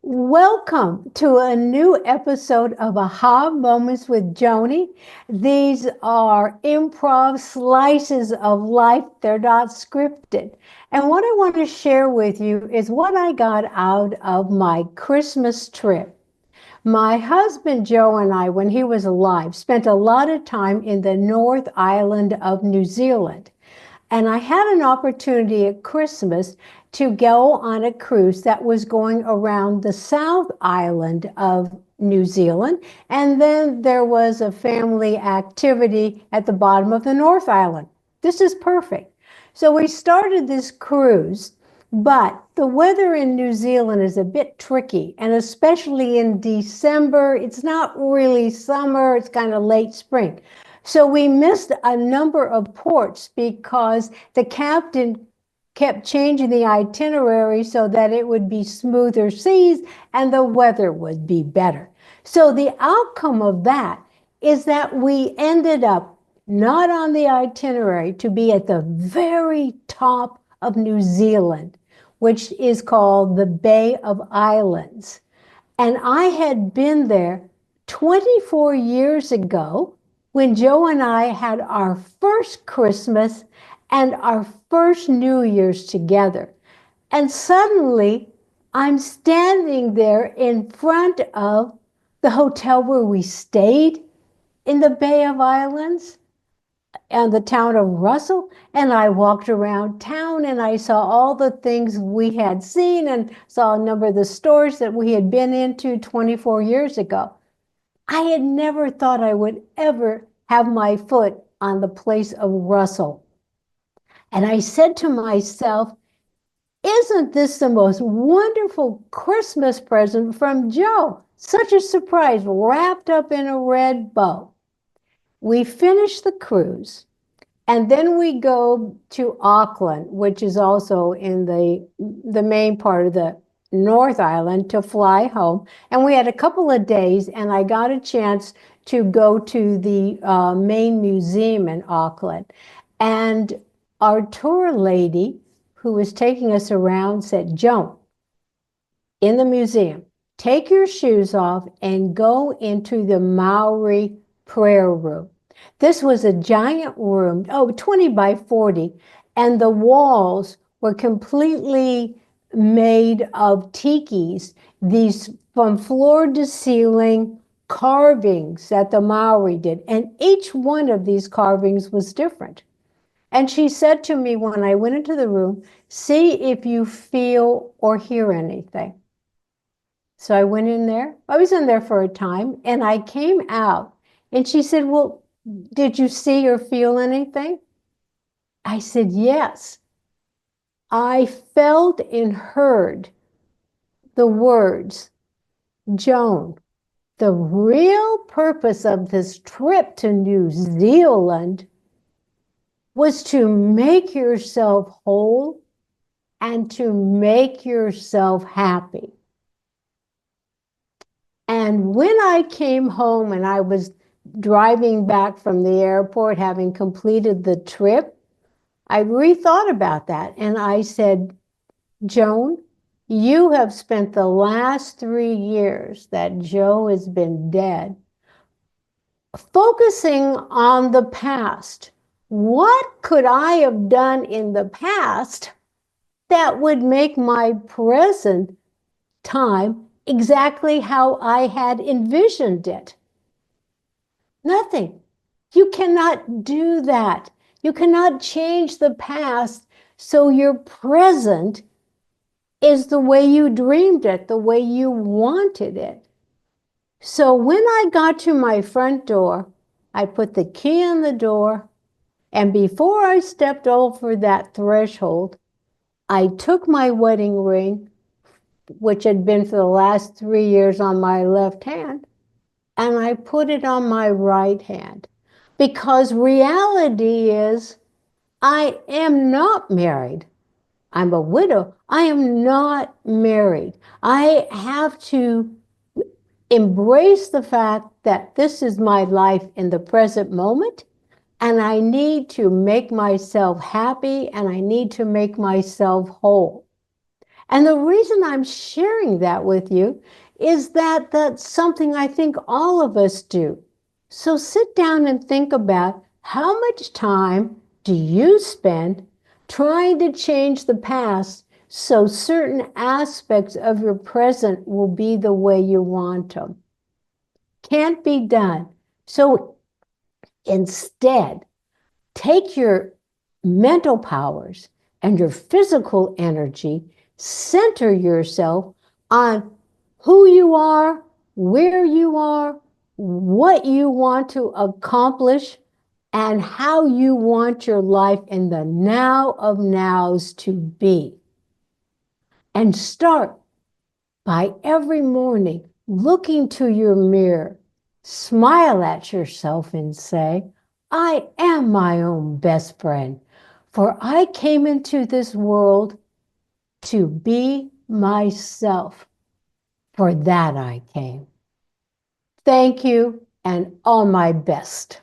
Welcome to a new episode of Aha Moments with Joanie. These are improv slices of life. They're not scripted. And what I want to share with you is what I got out of my Christmas trip. My husband Joe and I, when he was alive, spent a lot of time in the North Island of New Zealand. And I had an opportunity at Christmas to go on a cruise that was going around the South Island of New Zealand. And then there was a family activity at the bottom of the North Island. This is perfect. So we started this cruise, but the weather in New Zealand is a bit tricky. And especially in December, it's not really summer, it's kind of late spring. So we missed a number of ports because the captain kept changing the itinerary so that it would be smoother seas and the weather would be better. So the outcome of that is that we ended up not on the itinerary to be at the very top of New Zealand, which is called the Bay of Islands. And I had been there 24 years ago when Joe and I had our first Christmas and our first New Year's together. And suddenly I'm standing there in front of the hotel where we stayed in the Bay of Islands and the town of Russell. And I walked around town and I saw all the things we had seen and saw a number of the stores that we had been into 24 years ago. I had never thought I would ever have my foot on the place of Russell. And I said to myself, isn't this the most wonderful Christmas present from Joe? Such a surprise, wrapped up in a red bow. We finished the cruise, and then we go to Auckland, which is also in the main part of the North Island, to fly home. And we had a couple of days, and I got a chance to go to the main museum in Auckland. And our tour lady, who was taking us around, said, Joan, in the museum, take your shoes off and go into the Maori prayer room. This was a giant room, 20 by 40, and the walls were completely made of tikis, these from floor to ceiling carvings that the Maori did. And each one of these carvings was different. And she said to me when I went into the room, see if you feel or hear anything. So I went in there. I was in there for a time, and I came out, and she said, well, did you see or feel anything? I said, yes. I felt and heard the words, Joan, the real purpose of this trip to New Zealand was to make yourself whole and to make yourself happy. And when I came home and I was driving back from the airport, having completed the trip, I rethought about that. And I said, Joan, you have spent the last 3 years that Joe has been dead focusing on the past. What could I have done in the past that would make my present time exactly how I had envisioned it? Nothing. You cannot do that. You cannot change the past so your present is the way you dreamed it, the way you wanted it. So when I got to my front door, I put the key in the door, and before I stepped over that threshold, I took my wedding ring, which had been for the last 3 years on my left hand, and I put it on my right hand. Because reality is, I am not married. I'm a widow. I am not married. I have to embrace the fact that this is my life in the present moment, and I need to make myself happy, and I need to make myself whole. And the reason I'm sharing that with you is that that's something I think all of us do. So sit down and think about how much time do you spend trying to change the past so certain aspects of your present will be the way you want them. Can't be done. So instead, take your mental powers and your physical energy, center yourself on who you are, where you are, what you want to accomplish, and how you want your life in the now of nows to be. And start by every morning looking to your mirror, smile at yourself and say, I am my own best friend, for I came into this world to be myself. For that I came. Thank you, and all my best.